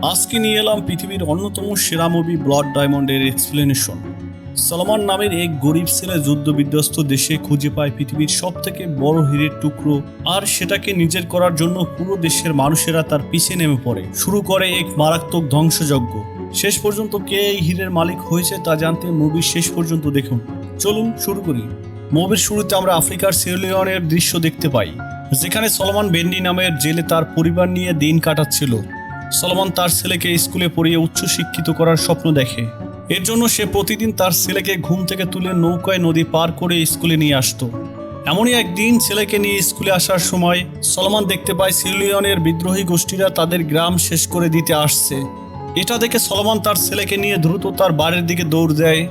আজকে নিয়ে এলাম পৃথিবীর অন্যতম সেরা মুভি ব্লাড ডায়মন্ডের এক্সপ্লেনেশন। সালমান নামের এক গরিব ছেলে যুদ্ধ বিধ্বস্ত দেশে খুঁজে পায় পৃথিবীর সব থেকে বড় হীরের টুকরো, আর সেটাকে নিজের করার জন্য পুরো দেশের মানুষেরা তার পিছে নেমে পড়ে। শুরু করে এক মারাত্মক ধ্বংসযজ্ঞ। শেষ পর্যন্ত কে এই হীরের মালিক হয়েছে তা জানতে মুভির শেষ পর্যন্ত দেখুন। চলুন শুরু করি। মুভির শুরুতে আমরা আফ্রিকার সিয়েরালিওনের দৃশ্য দেখতে পাই, যেখানে সলমান বেন্ডি নামের জেলে তার পরিবার নিয়ে দিন কাটাচ্ছিল। সলমান তার ছেলেকে স্কুলে পড়িয়ে উচ্চশিক্ষিত করার স্বপ্ন দেখে। এর জন্য সে প্রতিদিন তার ছেলেকে ঘুম থেকে তুলে নৌকায় নদী পার করে স্কুলে নিয়ে আসতো। এমনই একদিন ছেলেকে নিয়ে স্কুলে আসার সময় সলমান দেখতে পায় সিয়েরালিওনের বিদ্রোহী গোষ্ঠীরা তাদের গ্রাম শেষ করে দিতে আসছে। এটা দেখে সলমান তার ছেলেকে নিয়ে দ্রুত তার বাড়ির দিকে দৌড় দেয়।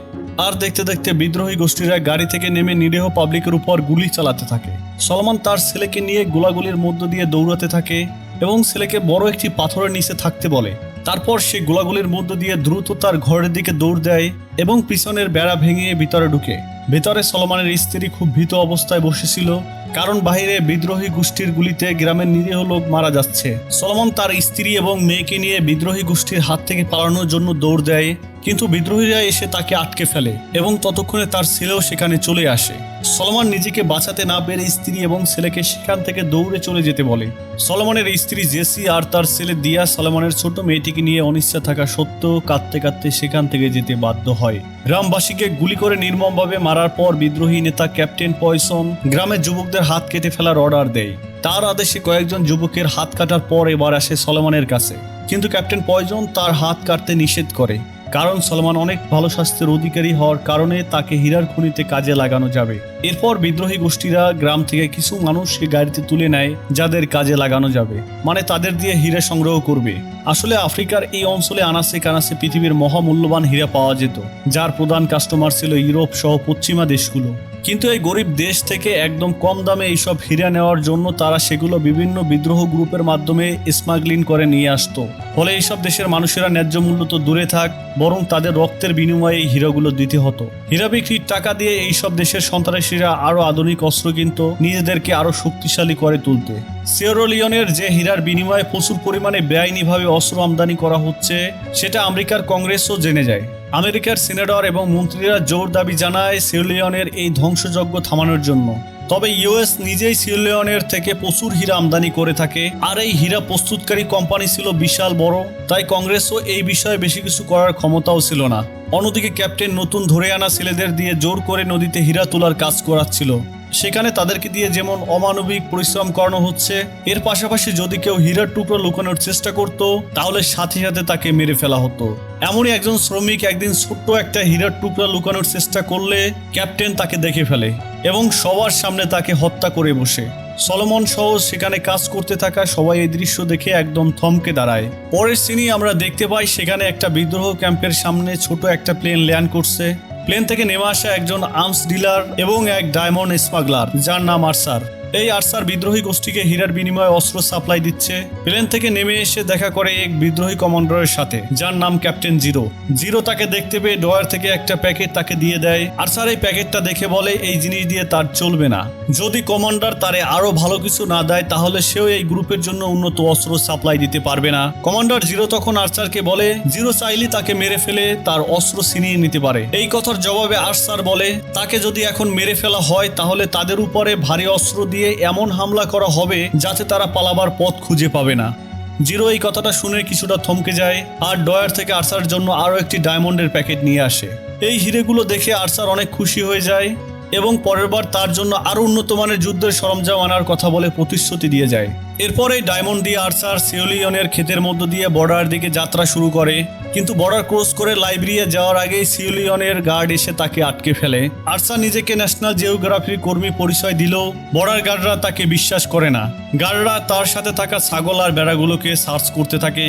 আর দেখতে দেখতে বিদ্রোহী গোষ্ঠীরা গাড়ি থেকে নেমে নিরীহ পাবলিকের উপর গুলি চালাতে থাকে। সলমান তার ছেলেকে নিয়ে গোলাগুলির মধ্য দিয়ে দৌড়াতে থাকে এবং ছেলেকে বড় একটি পাথরের নিচে থাকতে বলে। তারপর সে গোলাগুলির মধ্য দিয়ে দ্রুত তার ঘরের দিকে দৌড় দেয় এবং পিছনের বেড়া ভেঙে ভিতরে ঢুকে। ভেতরে সলমানের স্ত্রী খুব ভীত অবস্থায় বসেছিল, কারণ বাইরে বিদ্রোহী গোষ্ঠীর গুলিতে গ্রামের নিরীহ লোক মারা যাচ্ছে। সলমান তার স্ত্রী এবং মেয়েকে নিয়ে বিদ্রোহী গোষ্ঠীর হাত থেকে পালানোর জন্য দৌড় দেয়, কিন্তু বিদ্রোহীরা এসে তাকে আটকে ফেলে এবং ততক্ষণে তার ছেলেও সেখানে চলে আসে। সলমান নিজেকে বাঁচাতে না পেরে স্ত্রী এবং ছেলেকে সেখান থেকে দৌড়ে চলে যেতে বলে। সলমানের স্ত্রী জেসি আর তার ছেলে দিয়া সলমানের ছোট মেয়েটিকে নিয়ে অনিচ্ছা থাকা সত্ত্বেও কাঁদতে কাঁদতে সেখান থেকে যেতে বাধ্য হয়। গ্রামবাসীকে গুলি করে নির্মমভাবে মারার পর বিদ্রোহী নেতা ক্যাপ্টেন পয়সন গ্রামের যুবকদের হাত কেটে ফেলার অর্ডার দেয়। তার আদেশে কয়েকজন যুবকের হাত কাটার পর এবার আসে সলমানের কাছে, কিন্তু ক্যাপ্টেন পয়জন তার হাত কাটতে নিষেধ করে, কারণ সলমান অনেক ভালো স্বাস্থ্যের অধিকারী হওয়ার কারণে তাকে হীরার খনিতে কাজে লাগানো যাবে। এরপর বিদ্রোহী গোষ্ঠীরা গ্রাম থেকে কিছু মানুষকে গাড়িতে তুলে নেয়, যাদের কাজে লাগানো যাবে, মানে তাদের দিয়ে হীরা সংগ্রহ করবে। আসলে আফ্রিকার এই অঞ্চলে আনাচে কানাচে পৃথিবীর মহামূল্যবান হীরা পাওয়া যেত, যার প্রধান কাস্টমার ছিল ইউরোপ সহ পশ্চিমা দেশগুলো। কিন্তু এই গরিব দেশ থেকে একদম কম দামে এইসব হীরা নেওয়ার জন্য তারা সেগুলো বিভিন্ন বিদ্রোহ গ্রুপের মাধ্যমে স্মাগলিং করে নিয়ে আসতো। ফলে এইসব দেশের মানুষেরা ন্যায্য মূল্য তো দূরে থাক, বরং তাদের রক্তের বিনিময়ে এই হীরাগুলো দিতে হতো। হীরা বিক্রির টাকা দিয়ে এইসব দেশের সন্ত্রাসীরা আরো আধুনিক অস্ত্র কিনত, নিজেদেরকে আরো শক্তিশালী করে তুলতে। সিয়েরালিওনের যে হীরার বিনিময়ে প্রচুর পরিমাণে বেআইনিভাবে অস্ত্র আমদানি করা হচ্ছে, সেটা আমেরিকার কংগ্রেসও জেনে যায়। আমেরিকার সিনেটর এবং মন্ত্রীরা জোর দাবি জানায় সিয়েরালিওনের এই ধ্বংসযজ্ঞ থামানোর জন্য। তবে ইউএস নিজেই সিয়েরালিওনের থেকে প্রচুর হীরা আমদানি করে থাকে, আর এই হীরা প্রস্তুতকারী কোম্পানি ছিল বিশাল বড়, তাই কংগ্রেসও এই বিষয়ে বেশি কিছু করার ক্ষমতাও ছিল না। অন্যদিকে ক্যাপ্টেন নতুন ধরে আনা ছেলেদের দিয়ে জোর করে নদীতে হীরা তোলার কাজ করাচ্ছিল। সেখানে তাদেরকে দিয়ে যেমন অমানবিক পরিশ্রম করানো হচ্ছে, এর পাশাপাশি যদি কেউ হীরার টুকরো লুকানোর চেষ্টা করত, তাহলে সাথে সাথে তাকে মেরে ফেলা হতো। এমনই একজন শ্রমিক একদিন ছোট্ট একটা হীরার টুকরা লুকানোর চেষ্টা করলে ক্যাপ্টেন তাকে দেখে ফেলে এবং সবার সামনে তাকে হত্যা করে বসে। সলোমন সহ সেখানে কাজ করতে থাকা সবাই এই দৃশ্য দেখে একদম থমকে দাঁড়ায়। পরের সিনে আমরা দেখতে পাই সেখানে একটা বিদ্রোহ ক্যাম্পের সামনে ছোট একটা প্লেন ল্যান্ড করছে। প্লেন থেকে নেমে আসা একজন আর্মস ডিলার এবং এক ডায়মন্ড স্মাগলার, যার নাম আরসার। এই আরসার বিদ্রোহী গোষ্ঠীকে হীরার বিনিময়ে অস্ত্র সাপ্লাই দিচ্ছে। প্লেন থেকে নেমে এসে দেখা করে এক বিদ্রোহী কমান্ডারের সাথে, যার নাম ক্যাপ্টেন জিরো। জিরো তাকে দেখতে পেয়ে ডয়ার থেকে একটা প্যাকেট তাকে দিয়ে দেয়। আরসার এই প্যাকেটটা দেখে বলে এই জিনিস দিয়ে তার চলবে না, যদি কমান্ডার তারে আরো ভালো কিছু না দেয় তাহলে সেও এই গ্রুপের জন্য উন্নত অস্ত্র সাপ্লাই দিতে পারবে না। কমান্ডার জিরো তখন আরসারকে বলে জিরো চাইলে তাকে মেরে ফেলে তার অস্ত্র ছিনিয়ে নিতে পারে। এই কথার জবাবে আরসার বলে তাকে যদি এখন মেরে ফেলা হয় তাহলে তাদের উপরে ভারী অস্ত্র দিয়ে এমন হামলা করা হবে যাতে তারা পালাবার পথ খুঁজে পাবে না। জিরো এই কথাটা শুনে কিছুটা থমকে যায় আর ডয়ার থেকে আরসার জন্য আরো একটি ডায়মন্ডের প্যাকেট নিয়ে আসে। এই হিরেগুলো দেখে আরসার অনেক খুশি হয়ে যায় এবং পরের বার তার জন্য আরো উন্নত মানের যুদ্ধের সরঞ্জাম আনার কথা বলে প্রতিশ্রুতি দিয়ে যায়। এরপরে ডায়মন্ড দিয়ে আরসার সিয়েরালিওনের ক্ষেতের মধ্য দিয়ে বর্ডার দিকে যাত্রা শুরু করে, কিন্তু বর্ডার ক্রস করে লাইবেরিয়া যাওয়ার আগেই সিয়েরালিওনের গার্ড এসে তাকে আটকে ফেলে। আরসার নিজেকে ন্যাশনাল জিওগ্রাফির কর্মী পরিচয় দিলেও বর্ডার গার্ডরা তাকে বিশ্বাস করে না। গার্ডরা তার সাথে থাকা ছাগল আর বেড়াগুলোকে সার্চ করতে থাকে,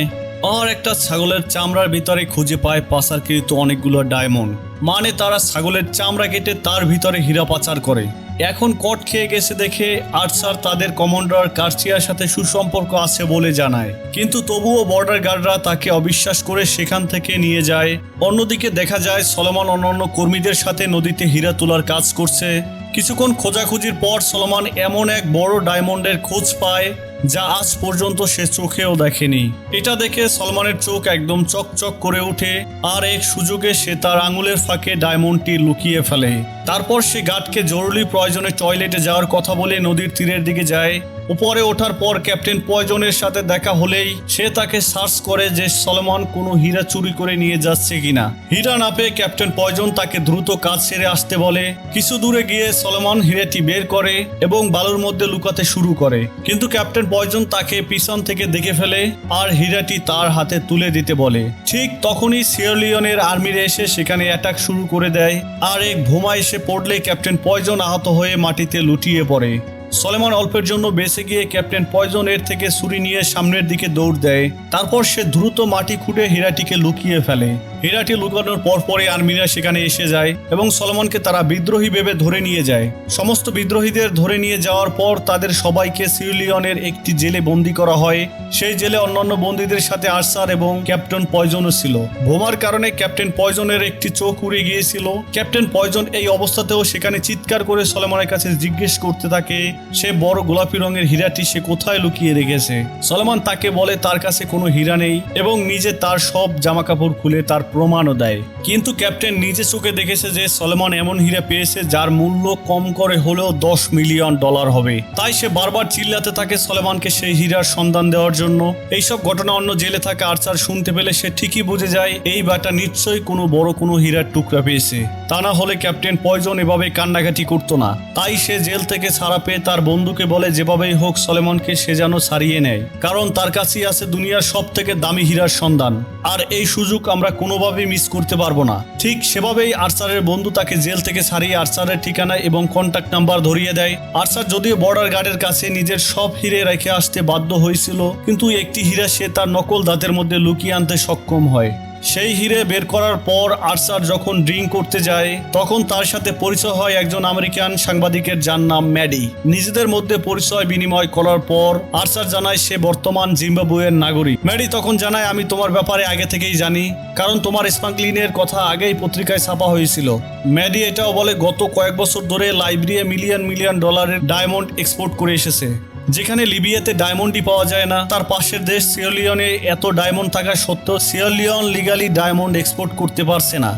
আর একটা ছাগলের চামড়ার ভিতরে খুঁজে পায় পাচারকৃত অনেকগুলো ডায়মন্ড, মানে তারা ছাগলের চামড়া কেটে তার ভিতরে হীরা পাচার করে। এখন কট খেয়ে গেছে দেখে আরসার তাদের কমান্ডার কার্চিয়ার সাথে সুসম্পর্ক আছে বলে জানায়, কিন্তু তবুও বর্ডার গার্ডরা তাকে অবিশ্বাস করে সেখান থেকে নিয়ে যায়। অন্যদিকে দেখা যায় সলোমন অন্যান্য কর্মীদের সাথে নদীতে হীরা তোলার কাজ করছে। কিছুক্ষণ খোঁজাখুঁজির পর সলোমন এমন এক বড় ডায়মন্ডের খোঁজ পায় যা আজ পর্যন্ত সে চোখেও দেখেনি। এটা দেখে সলমনের চোখ একদম চকচক করে ওঠে, আর এক সুযোগে সে তার আঙুলের ফাঁকে ডায়মন্ডটি লুকিয়ে ফেলে। তারপর সে গার্ডকে জরুরি প্রয়োজনে টয়লেটে যাওয়ার কথা বলে নদীর তীরের দিকে যায়। উপরে ওঠার পর ক্যাপ্টেন পয়জনের সাথে দেখা হলেই সে তাকে সার্চ করে যে সলমন কোনো হীরা চুরি করে নিয়ে যাচ্ছে কিনা। হীরা না পেয়ে ক্যাপ্টেন পয়জন তাকে দ্রুত কাজ সেরে আসতে বলে। কিছু দূরে গিয়ে সলমন হীরাটি বের করে এবং বালুর মধ্যে লুকাতে শুরু করে, কিন্তু ক্যাপ্টেন পয়জন তাকে পিছন থেকে দেখে ফেলে আর হীরাটি তার হাতে তুলে দিতে বলে। ঠিক তখনই সিয়েরলিওনের আর্মিরা এসে সেখানে অ্যাটাক শুরু করে দেয়, আর এক বোমা এসে পড়লে ক্যাপ্টেন পয়জন আহত হয়ে মাটিতে লুটিয়ে পড়ে। সলেমন অল্পের জন্য বেঁচে গিয়ে ক্যাপ্টেন পয়জন এর থেকে ছুরি নিয়ে সামনের দিকে দৌড় দেয়। তারপর সে দ্রুত মাটি খুঁড়ে হীরাটিকে লুকিয়ে ফেলে। হীরাটি লুকানোর পরপরই আর্মিরা সেখানে এসে যায় এবং সলমনকে তারা বিদ্রোহী ভেবে ধরে নিয়ে যায়। সমস্ত বিদ্রোহীদের ধরে নিয়ে যাওয়ার পর তাদের সবাইকে সিউলিয়নের একটি জেলে বন্দী করা হয়। সেই জেলে অন্যান্য বন্দীদের সাথে আর্সার এবং ক্যাপ্টেন পয়জনও ছিল। বোমার কারণে ক্যাপ্টেন পয়জনের একটি চোখ উড়ে গিয়েছিল। ক্যাপ্টেন পয়জন এই অবস্থাতেও সেখানে চিৎকার করে সলমনের কাছে জিজ্ঞেস করতে থাকে সে বড় গোলাপি রঙের হীরাটি সে কোথায় লুকিয়ে রেখেছে। সলমন তাকে বলে তার কাছে কোনো হীরা নেই এবং নিজে তার সব জামাকাপড় খুলে তার প্রমাণও দেয়। কিন্তু ক্যাপ্টেন নিজে চোখে দেখেছে যে সলমন এমন হীরা পেয়েছে যার মূল্য কম করে হলেও $10 মিলিয়ন হবে। তাই সে বারবার চিল্লাতে থাকে সলমনকে সেই হীরার সন্ধান দেওয়ার জন্য। এইসব ঘটনা অন্য জেলে থাকা আর্চার শুনতে পেলে সে ঠিকই বুঝে যায় এই বাটা নিশ্চয়ই কোনো বড় কোনো হীরার টুকরা পেয়েছে, তা না হলে ক্যাপ্টেন পয়জন এভাবে কান্নাকাটি করতো না। তাই সে জেল থেকে ছাড়া পেয়ে তার বন্ধুকে বলে যেভাবেই হোক সলেমনকে সে যেন ছাড়িয়ে নেয়, কারণ তার কাছেই আছে দুনিয়ার সব থেকে দামি হীরার সন্ধান, আর এই সুযোগ আমরা কোনোভাবেই মিস করতে পারবো না। ঠিক সেভাবেই আর্চারের বন্ধু তাকে জেল থেকে ছাড়িয়ে আর্চারের ঠিকানা এবং কন্ট্যাক্ট নাম্বার ধরিয়ে দেয়। আর্চার যদিও বর্ডার গার্ডের কাছে নিজের সব হিরে রেখে আসতে বাধ্য হয়েছিল, কিন্তু একটি হীরা সে তার নকল দাঁতের মধ্যে লুকিয়ে আনতে সক্ষম হয়। সেই হিরে বের করার পর আর্চার যখন ড্রিঙ্ক করতে যায় তখন তার সাথে পরিচয় হয় একজন আমেরিকান সাংবাদিকের, যার নাম ম্যাডি। নিজেদের মধ্যে পরিচয় বিনিময় করার পর আর্চার জানায় সে বর্তমান জিম্বাবুয়ের নাগরিক। ম্যাডি তখন জানায় আমি তোমার ব্যাপারে আগে থেকেই জানি, কারণ তোমার স্মাগলিংয়ের কথা আগেই পত্রিকায় ছাপা হয়েছিল। ম্যাডি এটাও বলে গত কয়েক বছর ধরে লাইবেরিয়া মিলিয়ন মিলিয়ন ডলারের ডায়মন্ড এক্সপোর্ট করে এসেছে। যেখানে লিবিয়াতে ডায়মন্ডই পাওয়া যায় না, তার পাশের দেশ সিয়েরলিওনে এত ডায়মন্ড থাকা সত্ত্বেও সিয়েরলিওন লিগালি ডায়মন্ড এক্সপোর্ট করতে পারছে না।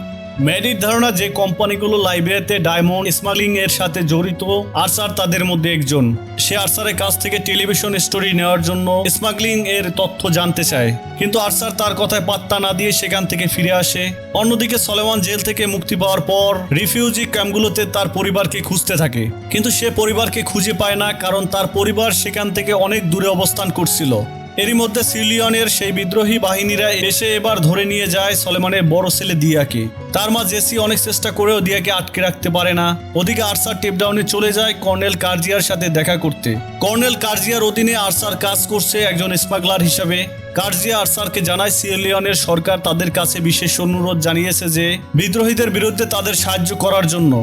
ম্যাডির ধারণা যে কোম্পানিগুলো লাইবেরিয়াতে ডায়মন্ড স্মাগলিং এর সাথে জড়িত, আর্চার তাদের মধ্যে একজন। সে আর্চারের কাছ থেকে টেলিভিশন স্টোরি নেওয়ার জন্য স্মাগলিং এর তথ্য জানতে চায়, কিন্তু আর্চার তার কথায় পাত্তা না দিয়ে সেখান থেকে ফিরে আসে। অন্যদিকে সলেমন জেল থেকে মুক্তি পাওয়ার পর রিফিউজি ক্যাম্পগুলোতে তার পরিবারকে খুঁজতে থাকে, কিন্তু সে পরিবারকে খুঁজে পায় না, কারণ তার পরিবার সেখান থেকে অনেক দূরে অবস্থান করছিল। এরই মধ্যে সিউলিয়নের সেই বিদ্রোহী বাহিনীরা এসে এবার ধরে নিয়ে যায় সলেমনের বড় ছেলে দিয়াকে। তার মা জেসি অনেক চেষ্টা করেও দিয়াকে আটকে রাখতে পারে না। ওদিকে আর্চার টেপডাউনে চলে যায় কর্নেল কার্জিয়ার সাথে দেখা করতে। কর্নেল কার্জিয়ার অধীনে আর্চার কাজ করছে একজন স্মাগলার হিসাবে। কার্জিয়া আর্চারকে জানায় সিয়েরলিওনের সরকার তাদের কাছে বিশেষ অনুরোধ জানিয়েছে যে বিদ্রোহীদের বিরুদ্ধে তাদের সাহায্য করার জন্য।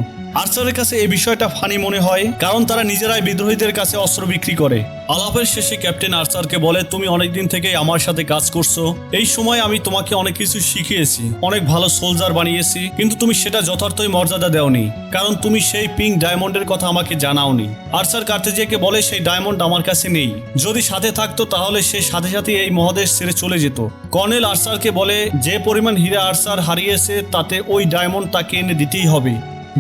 আর্চারের কাছে এই বিষয়টা ফানি মনে হয়, কারণ তারা নিজেরাই বিদ্রোহীদের কাছে অস্ত্র বিক্রি করে। আলাপের শেষে ক্যাপ্টেন আর্চারকে বলে তুমি অনেকদিন থেকেই আমার সাথে কাজ করছো, এই সময় আমি তোমাকে অনেক কিছু শিখিয়েছি, অনেক ভালো সোলজার বানিয়েছি, কিন্তু তুমি সেটা যথার্থই মর্যাদা দেওনি, কারণ তুমি সেই পিঙ্ক ডায়মন্ডের কথা আমাকে জানাওনি। আর্চার কার্তেজিয়াকে বলে সেই ডায়মন্ড আমার কাছে নেই, যদি সাথে থাকতো তাহলে সে সাথে সাথে এই মহাদেশ ছেড়ে চলে যেত। কর্নেল আর্চারকে বলে যে পরিমাণ হীরা আর্চার হারিয়েছে তাতে ওই ডায়মন্ড তাকে এনে দিতেই হবে।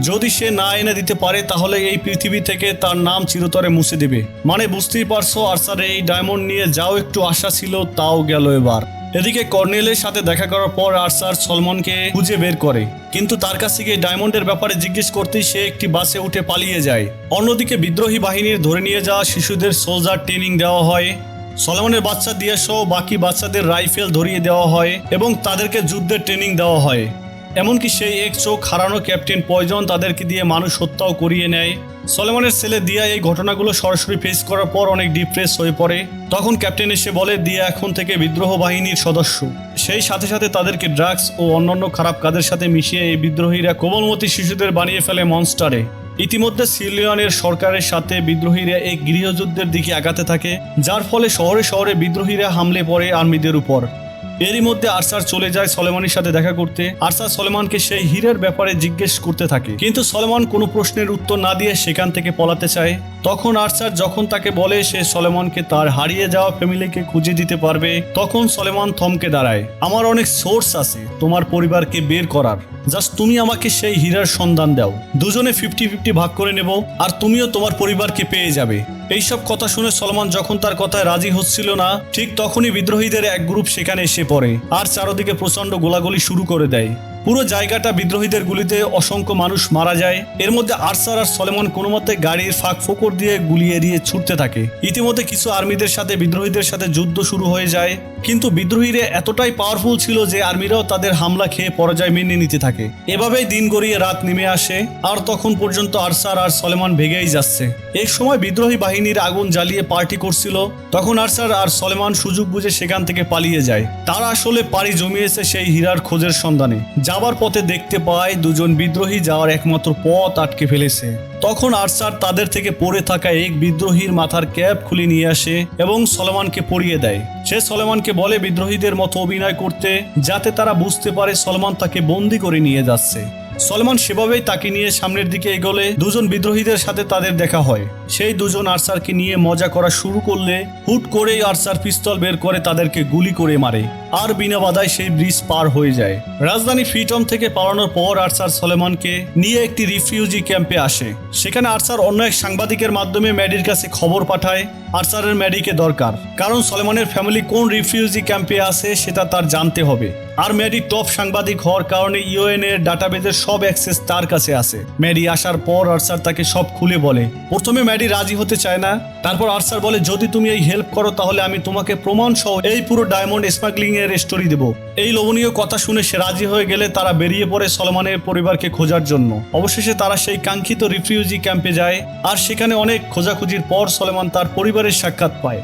যদি সে না এনে দিতে পারে তাহলে এই পৃথিবী থেকে তার নাম চিরতরে মুছে দেবে। মানে বুঝতেই পারছো আর্চার এই ডায়মন্ড নিয়ে যাও একটু আশা ছিল, তাও গেল এবার। এদিকে কর্নেলের সাথে দেখা করার পর আর্চার সলমনকে খুঁজে বের করে, কিন্তু তার কাছে গিয়ে ডায়মন্ডের ব্যাপারে জিজ্ঞেস করতেই সে একটি বাসে উঠে পালিয়ে যায়। অন্যদিকে বিদ্রোহী বাহিনীর ধরে নিয়ে যাওয়া শিশুদের সোলজার ট্রেনিং দেওয়া হয়। সলমনের বাচ্চা দিয়ে সহ বাকি বাচ্চাদের রাইফেল ধরিয়ে দেওয়া হয় এবং তাদেরকে যুদ্ধের ট্রেনিং দেওয়া হয়। এমনকি সেই এক চোখ হারানো ক্যাপ্টেন পয়জন তাদেরকে দিয়ে মানুষ হত্যাও করিয়ে নেয়। সলেমনের ছেলে দিয়া এই ঘটনাগুলো সরাসরি ফেস করার পর অনেক ডিপ্রেস হয়ে পড়ে। তখন ক্যাপ্টেন এসে বলে দিয়া এখন থেকে বিদ্রোহ বাহিনীর সদস্য। সেই সাথে সাথে তাদেরকে ড্রাগস ও অন্যান্য খারাপ কাজের সাথে মিশিয়ে এই বিদ্রোহীরা কোমলমতি শিশুদের বানিয়ে ফেলে মনস্টারে। ইতিমধ্যে সিয়েরলিওনের সরকারের সাথে বিদ্রোহীরা এক গৃহযুদ্ধের দিকে আগাতে থাকে, যার ফলে শহরে শহরে বিদ্রোহীরা হামলে পড়ে আর্মিদের উপর। এরই মধ্যে আর্চার চলে যায় সলেমনের সাথে দেখা করতে। আর্চার সলেমনকে সেই হীরের ব্যাপারে জিজ্ঞেস করতে থাকে, কিন্তু সলেমন কোনো প্রশ্নের উত্তর না দিয়ে সেখান থেকে পলাতে চায়। তখন আর্চার যখন তাকে বলে সে সলেমনকে তার হারিয়ে যাওয়া ফ্যামিলিকে খুঁজে দিতে পারবে, তখন সলেমন থমকে দাঁড়ায়। আমার অনেক সোর্স আছে তোমার পরিবারকে বের করার, জাস্ট তুমি আমাকে সেই হীরার সন্ধান দাও, দুজনে 50-50 ভাগ করে নেব, আর তুমিও তোমার পরিবারকে পেয়ে যাবে। এইসব কথা শুনে সলমান যখন তার কথায় রাজি হচ্ছিল না, ঠিক তখনই বিদ্রোহীদের এক গ্রুপ সেখানে এসে পড়ে আর চারদিকে প্রচন্ড গোলাগুলি শুরু করে দেয়। পুরো জায়গাটা বিদ্রোহীদের গুলিতে অসংখ্য মানুষ মারা যায়। এর মধ্যে আরসার আর সলেমন কোনো মতে গাড়ির ফাঁক ফোকর দিয়ে গুলি এড়িয়ে ছুটতে থাকে। ইতিমধ্যে কিছু আর্মিদের সাথে বিদ্রোহীদের সাথে যুদ্ধ শুরু হয়ে যায়, কিন্তু বিদ্রোহীরা এতটাই পাওয়ারফুল ছিল যে আর্মিরাও তাদের হামলা খেয়ে পরাজয় মেনে নিতে থাকে। এভাবেই দিন গড়িয়ে রাত নেমে আসে, আর তখন পর্যন্ত আরসার আর সলেমান ভেগেই যাচ্ছে। এই সময় বিদ্রোহী বাহিনীর আগুন জ্বালিয়ে পার্টি করছিল, তখন আরসার আর সলেমান সুযোগ বুঝে সেখান থেকে পালিয়ে যায়। তারা আসলে পাড়ি জমিয়েছে সেই হীরার খোঁজের সন্ধানে। যাবার পথে দেখতে পায় দুজন বিদ্রোহী যাওয়ার একমাত্র পথ আটকে ফেলেছে। তখন আরসার তাদের থেকে পড়ে থাকা এক বিদ্রোহীর মাথার ক্যাপ খুলে নিয়ে আসে এবং সলমানকে পরিয়ে দেয়। সে সলমানকে বলে বিদ্রোহীদের মতো অভিনয় করতে, যাতে তারা বুঝতে পারে সলমান তাকে বন্দি করে নিয়ে যাচ্ছে। সলমান সেভাবেই তাকে নিয়ে সামনের দিকে এগোলে দুজন বিদ্রোহীদের সাথে তাদের দেখা হয়। সেই দুজন আরসারকে নিয়ে মজা করা শুরু করলে হুট করেই আরসার পিস্তল বের করে তাদেরকে গুলি করে মারে, আর বিনা বাধায় সেই ব্রিজ পার হয়ে যায়। রাজধানী ফ্রিটন থেকে পালানোর পর আরসার সলেমানকে নিয়ে একটি রিফিউজি ক্যাম্পে আসে। সেখানে আরসার অন্য এক সাংবাদিকের মাধ্যমে ম্যাডির কাছে খবর পাঠায় আরসারের ম্যাডিকে দরকার, কারণ সলেমানের ফ্যামিলি কোন রিফিউজি ক্যাম্পে আছে সেটা তার জানতে হবে। আর ম্যাডি টপ সাংবাদিক হওয়ার কারণে ইউএন এর ডাটাবেজের সব অ্যাক্সেস তার কাছে আছে। ম্যাডি আসার পর আরসার তাকে সব খুলে বলে। প্রথমে ম্যাডি রাজি হতে চায় না, তারপর আরসার বলে যদি তুমি এই হেল্প করো তাহলে আমি তোমাকে প্রমাণ সহ এই পুরো ডায়মন্ড স্মাগলিং এর স্টোরি দেব। এই লোভনীয় কথা শুনে সে রাজি হয়ে গেলে তারা বেরিয়ে পড়ে সলমানের পরিবারকে খোঁজার জন্য। অবশেষে তারা সেই কাঙ্ক্ষিত রিফিউজি ক্যাম্পে যায়, আর সেখানে অনেক খোঁজাখুঁজির পর সলমান তার পরিবারের সাক্ষাৎ পায়।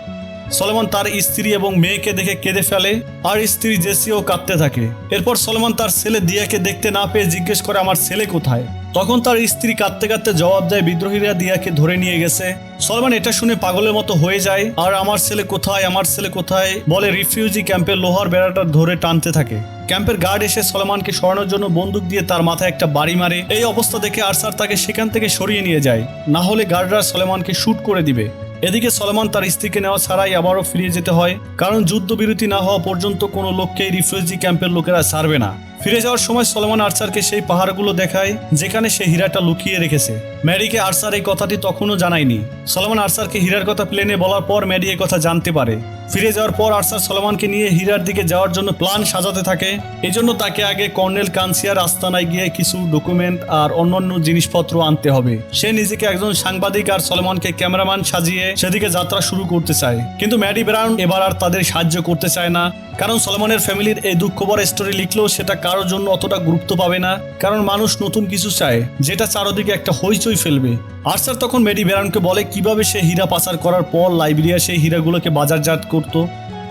সলমান তার স্ত্রী এবং মেয়েকে দেখে কেঁদে ফেলে, আর স্ত্রী জেসিও কাঁদতে থাকে। এরপর সলমান তার ছেলে দিয়াকে দেখতে না পেয়ে জিজ্ঞেস করে আমার ছেলে কোথায়। তখন তার স্ত্রী কাঁদতে কাঁদতে জবাব দেয় বিদ্রোহীরা দিয়াকে ধরে নিয়ে গেছে। সলমান এটা শুনে পাগলের মতো হয়ে যায়, আর আমার ছেলে কোথায়, আমার ছেলে কোথায় বলে রিফিউজি ক্যাম্পের লোহার বেড়াটা ধরে টানতে থাকে। ক্যাম্পের গার্ড এসে সলমানকে সরানোর জন্য বন্দুক দিয়ে তার মাথায় একটা বাড়ি মারে। এই অবস্থা দেখে আরসার তাকে সেখান থেকে সরিয়ে নিয়ে যায়, না হলে গার্ডরা সলমানকে শুট করে দিবে। এদিকে সলমান তার স্ত্রীকে নেওয়া ছাড়াই আবারও ফিরে যেতে হয়, কারণ যুদ্ধবিরতি না হওয়া পর্যন্ত কোনো লোককে রিফিউজি ক্যাম্পের লোকেরা ছাড়বে না। ফিরে যাওয়ার সময় সলমান আরসারকে সেই পাহাড়গুলো দেখায় যেখানে সে হীরাটা লুকিয়ে রেখেছে। ম্যাডিকে আরসার এই কথাটি তখনও জানায়নি। সলমান আরসারকে হীরার কথা প্লেনে বলার পর ম্যাডি এই কথা জানতে পারে। ফিরে যাওয়ার পর আরসার সলমানকে নিয়ে হীরার দিকে যাওয়ার জন্য প্ল্যান সাজাতে থাকে। এজন্য তাকে আগে কর্নেল কানসিয়ার আস্তানায় গিয়ে কিছু ডকুমেন্ট আর অন্যান্য জিনিসপত্র আনতে হবে। সে নিজেকে একজন সাংবাদিক আর সলমানকে ক্যামেরাম্যান সাজিয়ে সেদিকে যাত্রা শুরু করতে চায়, কিন্তু ম্যাডি ব্রাউন এবার আর তাদের সাহায্য করতে চায় না, কারণ সলমানের ফ্যামিলির এই দুঃখভরা স্টোরি লিখলেও সেটা কারোর জন্য অতটা গুরুত্ব পাবে না, কারণ মানুষ নতুন কিছু চায় যেটা চারদিকে একটা হইচই ফেলবে। আরসার তখন ম্যাডি ব্রাউনকে বলে কিভাবে সে হীরা পাচার করার পর লাইবেরিয়া সেই হীরাগুলোকে বাজারজাত করত।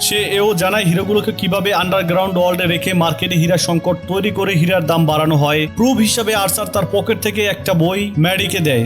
সে এও জানায় হীরাগুলোকে কিভাবে আন্ডারগ্রাউন্ড ওয়ার্ল্ডে রেখে মার্কেটে হীরা সংকট তৈরি করে হীরার দাম বাড়ানো হয়। প্রুফ হিসাবে আরসার তার পকেট থেকে একটা বই ম্যাডিকে দেয়,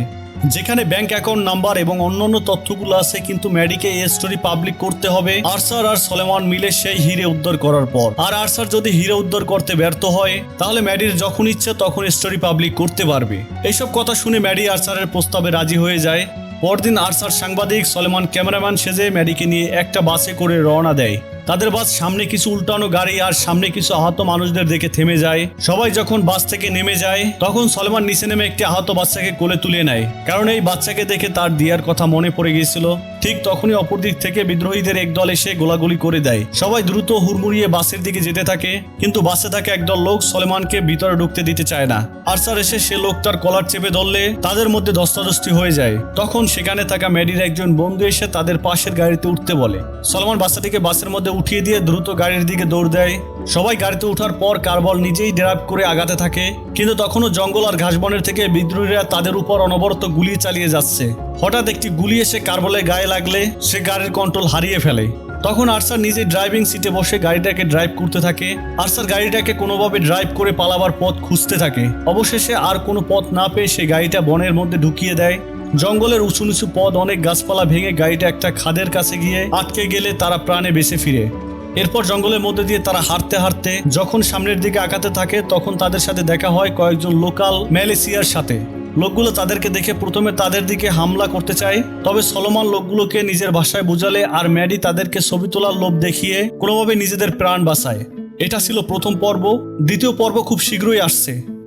যেখানে ব্যাংক অ্যাকাউন্ট নাম্বার এবং অন্যান্য তথ্যগুলো আছে, কিন্তু ম্যাডিকে এই স্টোরি পাবলিক করতে হবে আরসার আর সলেমান মিলে সেই হিরে উদ্ধার করার পর। আর আরসার যদি হিরে উদ্ধার করতে ব্যর্থ হয় তাহলে ম্যাডির যখন ইচ্ছে তখন স্টোরি পাবলিক করতে পারবে। এইসব কথা শুনে ম্যাডি আরসারের প্রস্তাবে রাজি হয়ে যায়। পরদিন আরসার সাংবাদিক, সলেমান ক্যামেরাম্যান সেজে ম্যাডিকে নিয়ে একটা বাসে করে রওনা দেয়। তাদের বাস সামনে কিছু উল্টানো গাড়ি আর সামনে কিছু আহত মানুষদের দেখে থেমে যায়। সবাই যখন বাস থেকে নেমে যায় তখন সলমান নিচে নেমে একটি আহত বাচ্চাকে কোলে তুলে নেয়, কারণ এই বাচ্চাকে দেখে তার দিয়ার কথা মনে পড়ে গিয়েছিল। ঠিক তখনই অপর দিক থেকে বিদ্রোহীদের একদল এসে গোলাগুলি করে দেয়। সবাই দ্রুত হুড়মুড়িয়ে বাসের দিকে যেতে থাকে, কিন্তু বাসে থাকে একদল লোক সলেমানকে ভিতরে ঢুকতে দিতে চায় না। আরসার এসে সে লোকটার কলার চেপে ধরলে তাদের মধ্যে ধস্তাধস্তি হয়ে যায়। তখন সেখানে থাকা ম্যাডির একজন বন্ধু এসে তাদের পাশের গাড়িতে উঠতে বলে। সলমান বাচ্চাটিকে বাসের মধ্যে উঠিয়ে দিয়ে দ্রুত গাড়ির দিকে দৌড় দেয়। সবাই গাড়িতে ওঠার পর কারবল নিজেই ড্রাইভ করে আগাতে থাকে, কিন্তু তখনও জঙ্গল আর ঘাসবনের থেকে বিদ্রোহীরা তাদের উপর অনবরত গুলি চালিয়ে যাচ্ছে। হঠাৎ একটি গুলি এসে কারবলের গায়ে লাগলে সে গাড়ির কন্ট্রোল হারিয়ে ফেলে। তখন আরসার নিজে ড্রাইভিং সিটে বসে গাড়িটাকে ড্রাইভ করতে থাকে। আরসার গাড়িটাকে কোনোভাবে ড্রাইভ করে পালাবার পথ খুঁজতে থাকে। অবশেষে আর কোনো পথ না পেয়ে সে গাড়িটা বনের মধ্যে ঢুকিয়ে দেয়। জঙ্গলের উঁচু নিচু পথ, অনেক গাছপালা ভেঙে গাড়িটা একটা খাদের কাছে গিয়ে আটকে গেলে তারা প্রাণে বেঁচে ফিরে। এরপর জঙ্গলের মধ্যে দিয়ে তারা হাঁটতে হাঁটতে যখন সামনের দিকে আগাতে থাকে তখন তাদের সাথে দেখা হয় কয়েকজন লোকাল মালয়েশিয়ার সাথে। লোকগুলো তাদেরকে দেখে প্রথমে তাদের দিকে হামলা করতে চায়, তবে সলোমন লোকগুলোকে নিজের ভাষায় বোঝালে আর ম্যাডি তাদেরকে ছবি তোলার লোভ দেখিয়ে কোনোভাবে নিজেদের প্রাণ বাঁচায়। এটা ছিল প্রথম পর্ব। দ্বিতীয় পর্ব খুব শীঘ্রই আসছে।